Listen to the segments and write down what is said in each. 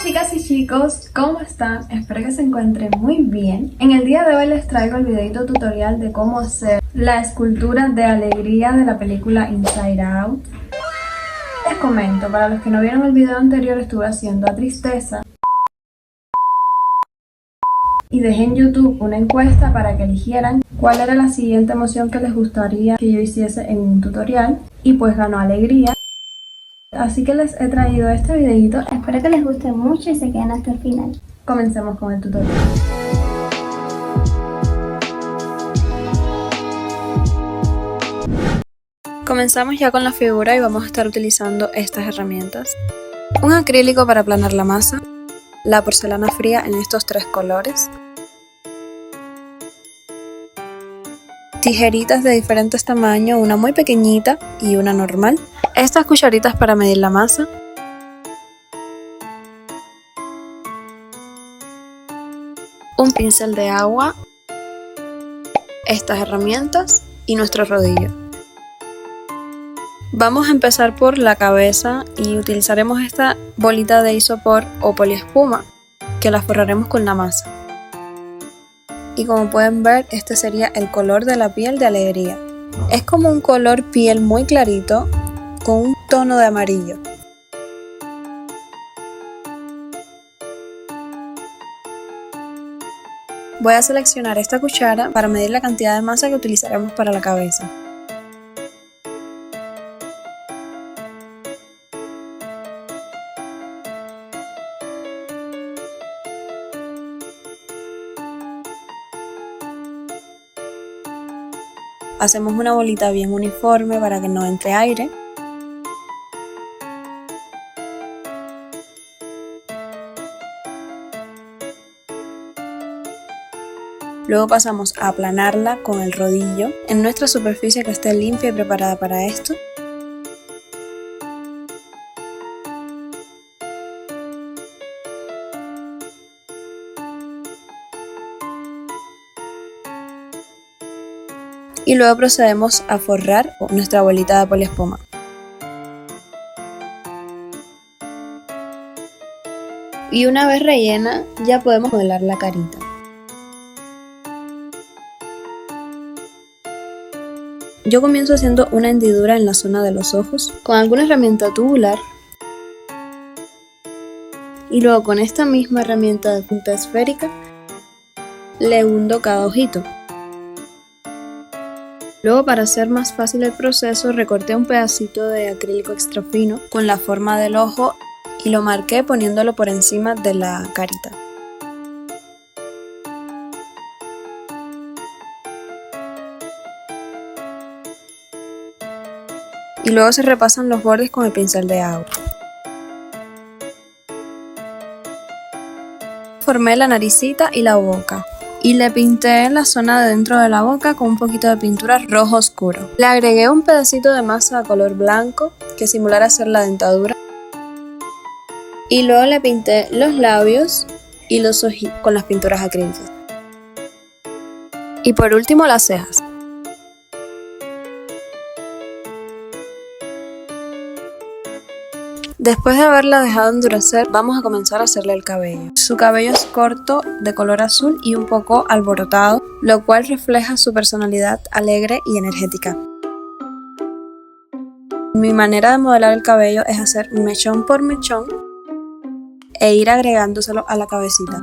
Chicas y chicos, ¿cómo están? Espero que se encuentren muy bien. En el día de hoy les traigo el videito tutorial de cómo hacer la escultura de alegría de la película Inside Out. Les comento, para los que no vieron el video anterior, estuve haciendo a Tristeza y dejé en YouTube una encuesta para que eligieran cuál era la siguiente emoción que les gustaría que yo hiciese en un tutorial, y pues ganó Alegría. Así que les he traído este videito. Espero que les guste mucho y se queden hasta el final. Comencemos con el tutorial. Comenzamos ya con la figura y vamos a estar utilizando estas herramientas: un acrílico para aplanar la masa, la porcelana fría en estos 3 colores, tijeritas de diferentes tamaños, una muy pequeñita y una normal, estas cucharitas para medir la masa, un pincel de agua, estas herramientas y nuestro rodillo. Vamos a empezar por la cabeza y utilizaremos esta bolita de isopor o poliespuma que la forraremos con la masa. Y como pueden ver, este sería el color de la piel de Alegría. Es como un color piel muy clarito con un tono de amarillo. Voy a seleccionar esta cuchara para medir la cantidad de masa que utilizaremos para la cabeza. Hacemos una bolita bien uniforme para que no entre aire. Luego pasamos a aplanarla con el rodillo en nuestra superficie que esté limpia y preparada para esto. Y luego procedemos a forrar nuestra bolita de poliespuma. Y una vez rellena, ya podemos modelar la carita. Yo comienzo haciendo una hendidura en la zona de los ojos con alguna herramienta tubular. Y luego con esta misma herramienta de punta esférica, le hundo cada ojito. Luego, para hacer más fácil el proceso, recorté un pedacito de acrílico extra fino con la forma del ojo y lo marqué poniéndolo por encima de la carita. Y luego se repasan los bordes con el pincel de agua. Formé la naricita y la boca. Y le pinté en la zona de dentro de la boca con un poquito de pintura rojo oscuro. Le agregué un pedacito de masa a color blanco que simulara ser la dentadura. Y luego le pinté los labios y los ojitos con las pinturas acrílicas. Y por último las cejas. Después de haberla dejado endurecer, vamos a comenzar a hacerle el cabello. Su cabello es corto, de color azul y un poco alborotado, lo cual refleja su personalidad alegre y energética. Mi manera de modelar el cabello es hacer mechón por mechón e ir agregándoselo a la cabecita.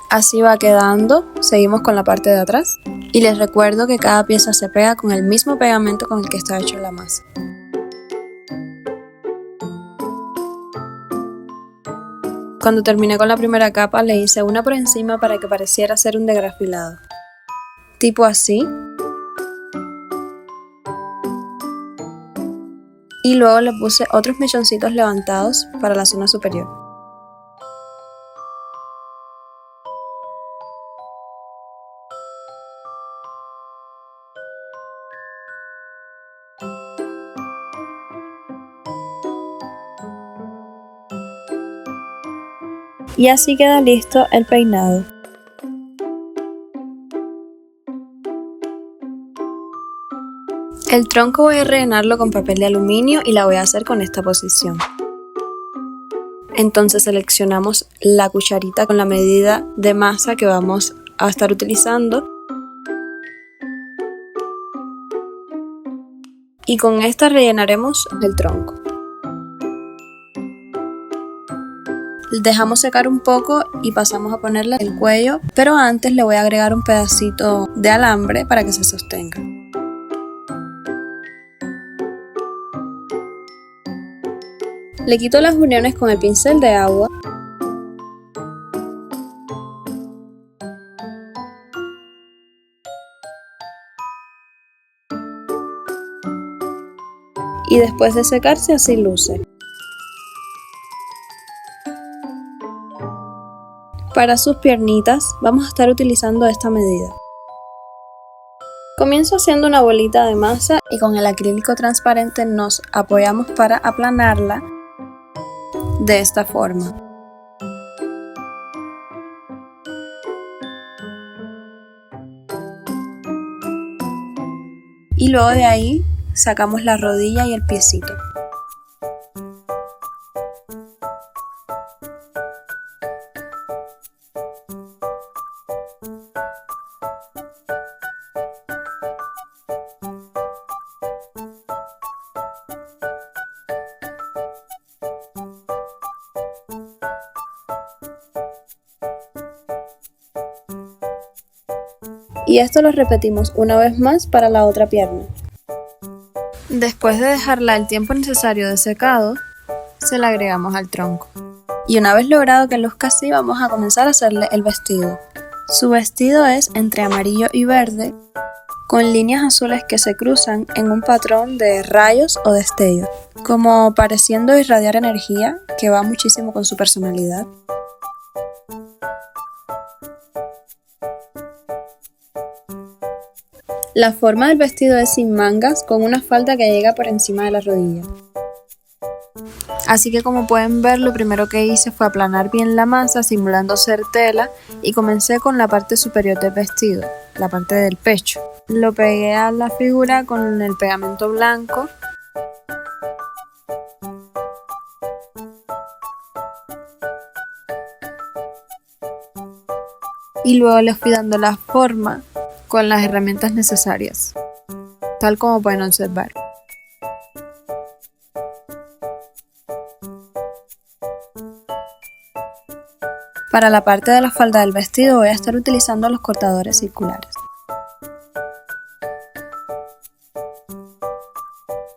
Así va quedando. Seguimos con la parte de atrás. Y les recuerdo que cada pieza se pega con el mismo pegamento con el que está hecho la masa. Cuando terminé con la primera capa, le hice una por encima para que pareciera ser un degrafilado. Tipo así. Y luego le puse otros mechoncitos levantados para la zona superior. Y así queda listo el peinado. El tronco voy a rellenarlo con papel de aluminio y la voy a hacer con esta posición. Entonces seleccionamos la cucharita con la medida de masa que vamos a estar utilizando y con esta rellenaremos el tronco. Dejamos secar un poco y pasamos a ponerle el cuello, pero antes le voy a agregar un pedacito de alambre para que se sostenga. Le quito las uniones con el pincel de agua. Y después de secarse así luce. Para sus piernitas vamos a estar utilizando esta medida. Comienzo haciendo una bolita de masa y con el acrílico transparente nos apoyamos para aplanarla de esta forma. Y luego de ahí sacamos la rodilla y el piecito. Y esto lo repetimos una vez más para la otra pierna. Después de dejarla el tiempo necesario de secado, se la agregamos al tronco. Y una vez logrado que luzca así, vamos a comenzar a hacerle el vestido. Su vestido es entre amarillo y verde, con líneas azules que se cruzan en un patrón de rayos o destellos, como pareciendo irradiar energía, que va muchísimo con su personalidad. La forma del vestido es sin mangas, con una falda que llega por encima de la rodilla. Así que como pueden ver, lo primero que hice fue aplanar bien la masa simulando ser tela y comencé con la parte superior del vestido, la parte del pecho. Lo pegué a la figura con el pegamento blanco. Y luego le fui dando la forma con las herramientas necesarias, tal como pueden observar. Para la parte de la falda del vestido voy a estar utilizando los cortadores circulares.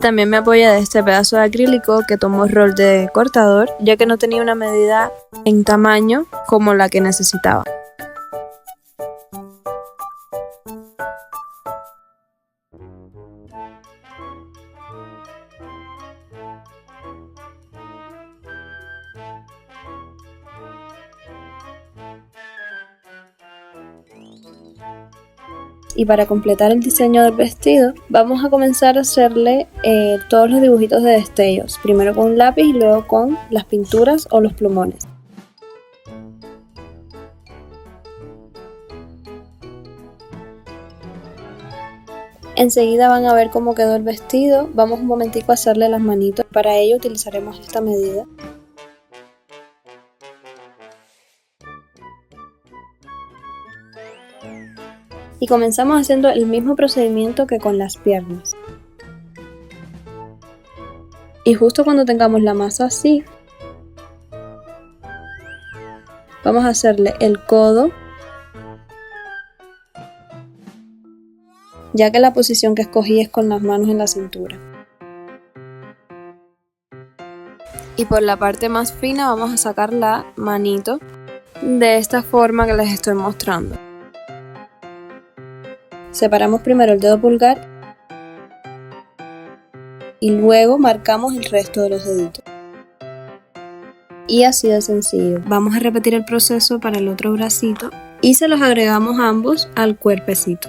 También me apoyé de este pedazo de acrílico que tomó el rol de cortador, ya que no tenía una medida en tamaño como la que necesitaba. Y para completar el diseño del vestido vamos a comenzar a hacerle todos los dibujitos de destellos, primero con un lápiz y luego con las pinturas o los plumones. Enseguida van a ver cómo quedó el vestido. Vamos un momentico a hacerle las manitos, para ello utilizaremos esta medida. Y comenzamos haciendo el mismo procedimiento que con las piernas. Y justo cuando tengamos la masa así, vamos a hacerle el codo, ya que la posición que escogí es con las manos en la cintura. Y por la parte más fina vamos a sacar la manito de esta forma que les estoy mostrando. Separamos primero el dedo pulgar y luego marcamos el resto de los deditos. Y así de sencillo. Vamos a repetir el proceso para el otro bracito y se los agregamos ambos al cuerpecito.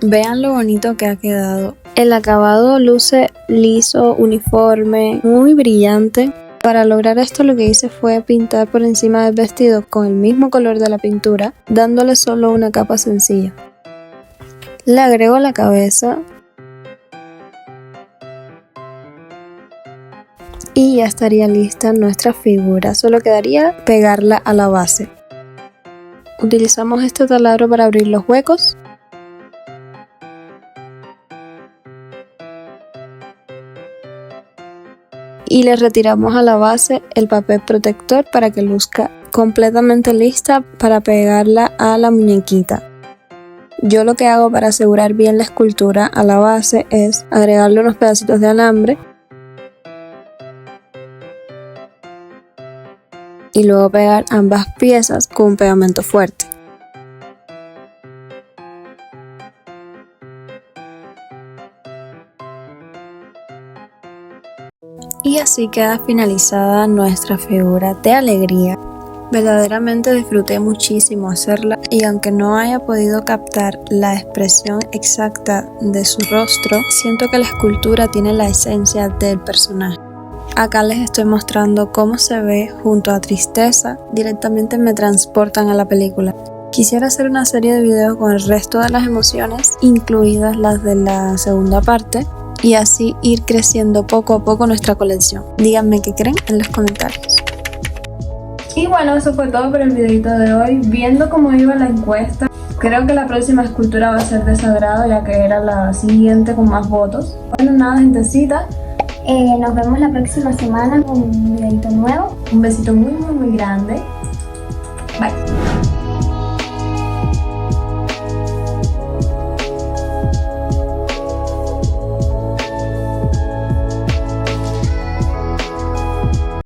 Vean lo bonito que ha quedado. El acabado luce liso, uniforme, muy brillante. Para lograr esto lo que hice fue pintar por encima del vestido con el mismo color de la pintura, dándole solo una capa sencilla. Le agrego la cabeza Y ya estaría lista nuestra figura, solo quedaría pegarla a la base. Utilizamos este taladro para abrir los huecos. Y le retiramos a la base el papel protector para que luzca completamente lista para pegarla a la muñequita. Yo lo que hago para asegurar bien la escultura a la base es agregarle unos pedacitos de alambre y luego pegar ambas piezas con un pegamento fuerte. Y así queda finalizada nuestra figura de alegría. Verdaderamente disfruté muchísimo hacerla y aunque no haya podido captar la expresión exacta de su rostro, siento que la escultura tiene la esencia del personaje. Acá les estoy mostrando cómo se ve junto a Tristeza, directamente me transportan a la película. Quisiera hacer una serie de videos con el resto de las emociones, incluidas las de la segunda parte, y así ir creciendo poco a poco nuestra colección. Díganme qué creen en los comentarios. Y bueno, eso fue todo por el videito de hoy. Viendo cómo iba la encuesta, creo que la próxima escultura va a ser de Sagrado, ya que era la siguiente con más votos. Bueno, nada, gentecita. Nos vemos la próxima semana con un videito nuevo. Un besito muy grande. Bye.